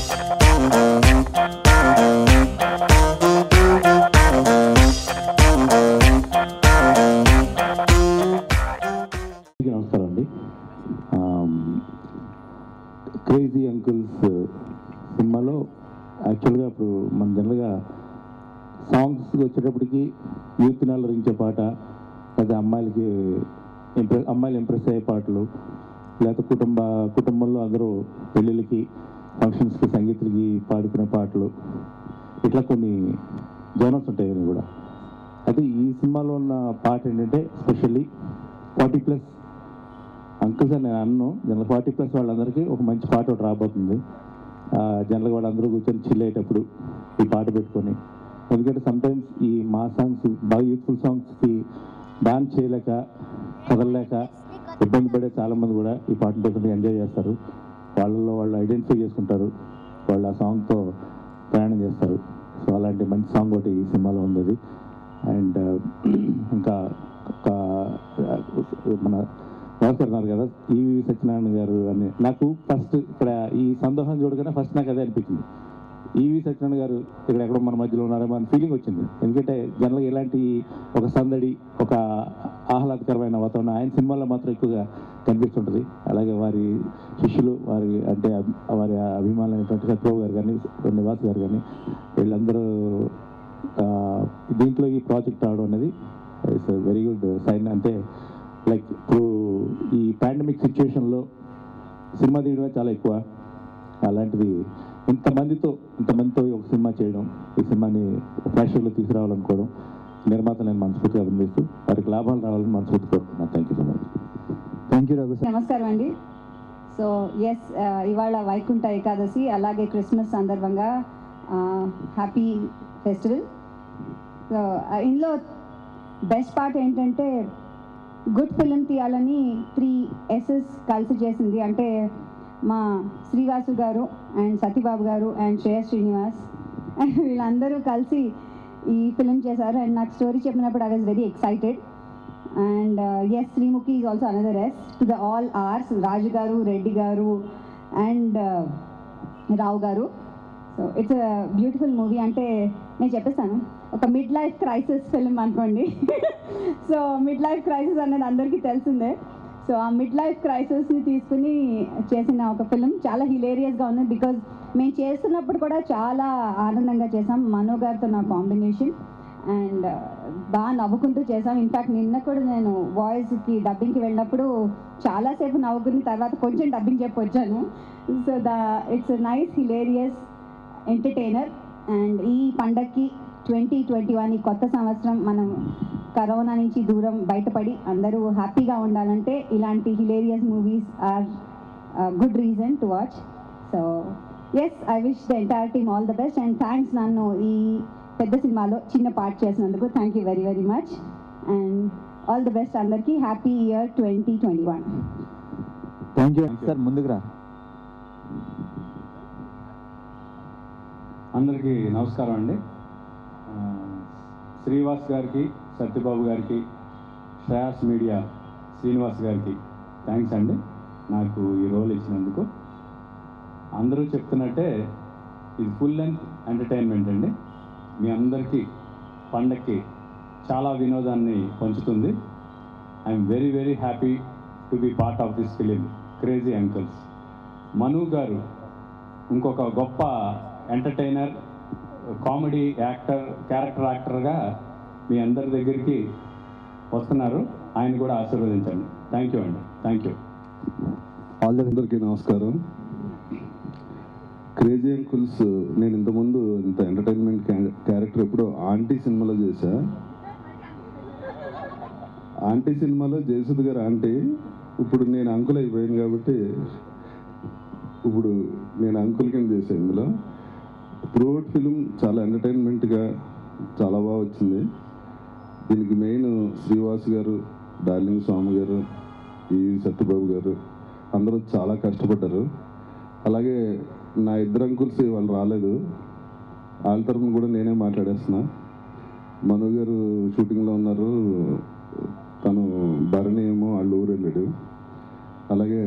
నమస్కారం అండి. Crazy uncles సినిమాలో యాక్చువల్గా ఇప్పుడు మన జనరల్గా సాంగ్స్ వచ్చేటప్పటికి యూత్ని అలరించే పాట, లేదా అమ్మాయిలు ఇంప్రెస్ అయ్యే పాటలు, లేకపోతే కుటుంబంలో అందరూ పెళ్ళిళ్ళకి ఫంక్షన్స్కి సంగీతులకి పాడుకునే పాటలు, ఇట్లా కొన్ని జోనర్స్ ఉంటాయి ఇవన్నీ కూడా. అయితే ఈ సినిమాలో ఉన్న పాట ఏంటంటే స్పెషల్లీ 40+ అంకుల్స్ అని నేను అన్ను జనరల్ 40+ వాళ్ళందరికీ ఒక మంచి పాట ఒకటి రాబోతుంది. జనరల్గా వాళ్ళందరూ కూర్చొని చిల్ అయ్యేటప్పుడు ఈ పాట పెట్టుకొని, ఎందుకంటే సమ్టైమ్స్ ఈ మా సాంగ్స్ బాగా యూత్ఫుల్ సాంగ్స్కి డాన్స్ చేయలేక కదలలేక ఇబ్బంది పడే చాలామంది కూడా ఈ పాటను పెట్టుకుని ఎంజాయ్ చేస్తారు. వాళ్ళల్లో వాళ్ళు ఐడెంటిఫై చేసుకుంటారు, వాళ్ళు ఆ సాంగ్తో ప్రయాణం చేస్తారు. సో అలాంటి మంచి సాంగ్ ఒకటి ఈ సినిమాలో ఉంది. అండ్ ఇంకా మన రాస్తున్నారు కదా ఈవి సత్యనారాయణ గారు అని, నాకు ఫస్ట్ ఇక్కడ ఈ సందోహం చూడగానే ఫస్ట్ నాకు అదే అనిపించింది. ఈవి సత్యనారాయణ గారు ఇక్కడ ఎక్కడో మన మధ్యలో ఉన్నారేమో అని ఫీలింగ్ వచ్చింది. ఎందుకంటే జనరల్గా ఇలాంటి ఒక సందడి, ఒక ఆహ్లాదకరమైన వాతావరణం ఆయన సినిమాల్లో మాత్రం ఎక్కువగా కనిపిస్తుంటుంది. అలాగే వారి శిష్యులు, వారి అభిమానులైనటువంటి సత్యబాబు గారు కానీ, నివాస్ గారు కానీ, వీళ్ళందరూ దీంట్లో ఈ ప్రాజెక్ట్ రావడం అనేది ఇట్స్ వెరీ గుడ్ సైన్. అంటే లైక్ ఇప్పుడు ఈ పాండమిక్ సిచ్యువేషన్లో సినిమా తీయడమే చాలా ఎక్కువ, అలాంటిది ఇంతమందితో ఒక సినిమా చేయడం, ఈ సినిమాని ప్రేక్షకులు తీసుకురావాలనుకోవడం నిర్మాత నేను మనస్ఫూర్తిగా అభినందిస్తూ వారికి లాభాలు రావాలని మనస్ఫూర్తి కోరుతున్నాను. Thank you so much. Thank you Raghu. నమస్కారం అండి. సో ఎస్, ఇవాళ వైకుంఠ ఏకాదశి, అలాగే క్రిస్మస్ సందర్భంగా హ్యాపీ ఫెస్టివల్. సో ఇందులో బెస్ట్ పార్ట్ ఏంటంటే గుడ్ ఫిలిం తీయాలని 3 S's కలిసి చేసింది. అంటే మా శ్రీవాసు గారు అండ్ సతీబాబు గారు అండ్ శ్రేయస్ శ్రీనివాస్ వీళ్ళందరూ కలిసి ఈ ఫిలిం చేశారు. అండ్ నాకు స్టోరీ చెప్పినప్పుడు I was very excited. And yes, Sreemukhi is also another yes to the all ours, Raju garu, Reddy garu and Rao garu. So it's a beautiful movie. అంటే నేను చెప్పేస్తాను, ఒక మిడ్ లైఫ్ క్రైసిస్ ఫిల్మ్ అనుకోండి. సో మిడ్ లైఫ్ క్రైసిస్ అనేది అందరికీ తెలిసిందే. సో ఆ మిడ్ లైఫ్ క్రైసిస్ని తీసుకుని చేసిన ఒక ఫిలిం చాలా హిలేరియస్గా ఉంది. బికాజ్ మేము చేస్తున్నప్పుడు కూడా చాలా ఆనందంగా చేసాం. మనో గారితో నా కాంబినేషన్, అండ్ బాగా నవ్వుకుంటూ చేసాం. ఇన్ఫ్యాక్ట్ నిన్న కూడా నేను వాయిస్కి డబ్బింగ్కి వెళ్ళినప్పుడు చాలాసేపు నవ్వుకుని తర్వాత కొంచెం డబ్బింగ్ చెప్పి వచ్చాను. So it's nice hilarious entertainer. And ఈ పండగకి 2021 ఈ కొత్త సంవత్సరం మనం కరోనా నుంచి దూరం బయటపడి అందరూ హ్యాపీగా ఉండాలంటే ఇలాంటి hilarious movies are good reason to watch. So yes, I wish the entire team all the best. And thanks నన్ను ఈ పెద్ద సినిమాలో చిన్న పార్ట్ చేసినందుకు. Thank you very very much. And all the best అందరికీ. Happy year 2021. Thank you sir. ముందుకు రా. అందరికీ నమస్కారం అండి. శ్రీవాస్ గారికి, సత్యబాబు గారికి, శ్రేయాస్ మీడియా శ్రీనివాస్ గారికి థ్యాంక్స్ అండి నాకు ఈ రోల్ ఇచ్చినందుకు. అందరూ చెప్తున్నట్టే ఇది ఫుల్ లెంత్ ఎంటర్టైన్మెంట్ అండి. మీ అందరికీ పండక్కి చాలా వినోదాన్ని పంచుతుంది. I'm very very happy to be part of this film crazy uncles. Manu garu ఇంకొక గొప్ప ఎంటర్టైనర్, కామెడీ క్యారెక్టర్ యాక్టర్గా మీ అందరి దగ్గరికి వస్తున్నారు. ఆయన కూడా ఆశీర్వదించండి. థ్యాంక్ యూ అండి. Thank you. అందరికీ నమస్కారం. క్రేజీ అంకుల్స్ నేను ఇంతకుముందు ఇంత ఎంటర్టైన్మెంట్ క్యారెక్టర్ ఎప్పుడో ఆంటీ సినిమాలో చేశా. ఆంటీ సినిమాలో జయసుధ్ గారు ఆంటీ, ఇప్పుడు నేను అంకుల్ అయిపోయాను కాబట్టి ఇప్పుడు నేను అంకుల్ కింద చేశాను. ఇందులో త్రూఅవుట్ ఫిలిం చాలా ఎంటర్టైన్మెంట్గా చాలా బాగా వచ్చింది. దీనికి మెయిన్ శ్రీవాస్ గారు, డార్లింగ్ స్వామి గారు, ఈ సత్యబాబు గారు అందరూ చాలా కష్టపడ్డారు. అలాగే నా ఇద్దరు అంకుల్స్ వాళ్ళు రాలేదు, వాళ్ళ తరఫున కూడా నేనే మాట్లాడేస్తున్నా. మను గారు షూటింగ్లో ఉన్నారు, తను భరణి ఏమో వాళ్ళ ఊరు వెళ్ళాడు. అలాగే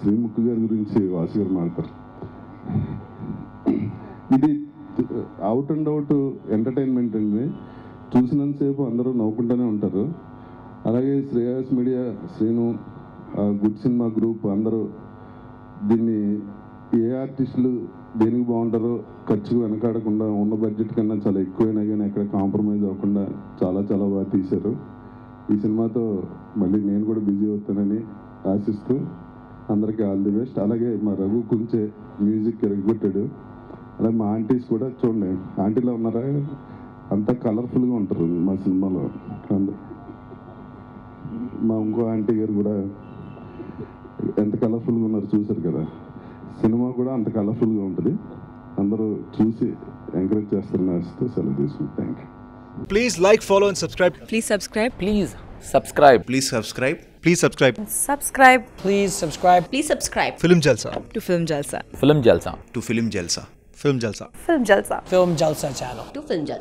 శ్రీముఖి గారి గురించి వాసు గారు మాట్లాడతారు. అవుట్ అండ్ అవుట్ ఎంటర్టైన్మెంట్ అండి. చూసినంతసేపు అందరూ నవ్వుకుంటూనే ఉంటారు. అలాగే Shreyas media, Srinu, good cinema group అందరూ దీన్ని ఏ ఆర్టిస్టులు దేనికి బాగుంటారో ఖర్చుకు వెనకాడకుండా ఉన్న బడ్జెట్ కన్నా చాలా ఎక్కువైనా కానీ ఎక్కడ కాంప్రమైజ్ అవ్వకుండా చాలా చాలా బాగా తీశారు. ఈ సినిమాతో మళ్ళీ నేను కూడా బిజీ అవుతానని ఆశిస్తూ అందరికీ ఆల్ ది బెస్ట్. అలాగే మా రఘు కుంచే మ్యూజిక్ ఎరగొట్టాడు. అలాగే మా ఆంటీస్ కూడా చూడండి, ఆంటీలో ఉన్నారా, అంతా కలర్ఫుల్గా ఉంటారు మా సినిమాలో. మా ఇంకో ఆంటీ గారు కూడా ఎంత కలర్ఫుల్గా ఉన్నారు చూశారు కదా. సినిమా కూడా అంత కలర్ఫుల్గా ఉంటుంది. అందరూ చూసి ఎంకరేజ్ చేస్తారని ఆశిస్తూ సెలవు తీసుకుంటాం. Thank you. Please like, follow and subscribe. Please subscribe. Please subscribe. Please subscribe. Please subscribe. Subscribe Please subscribe. Please subscribe Film Jalsa. to Film Jalsa. Film Jalsa. To Film Jalsa. Film Jalsa. Film Jalsa. Film Jalsa channel. To Film Jalsa.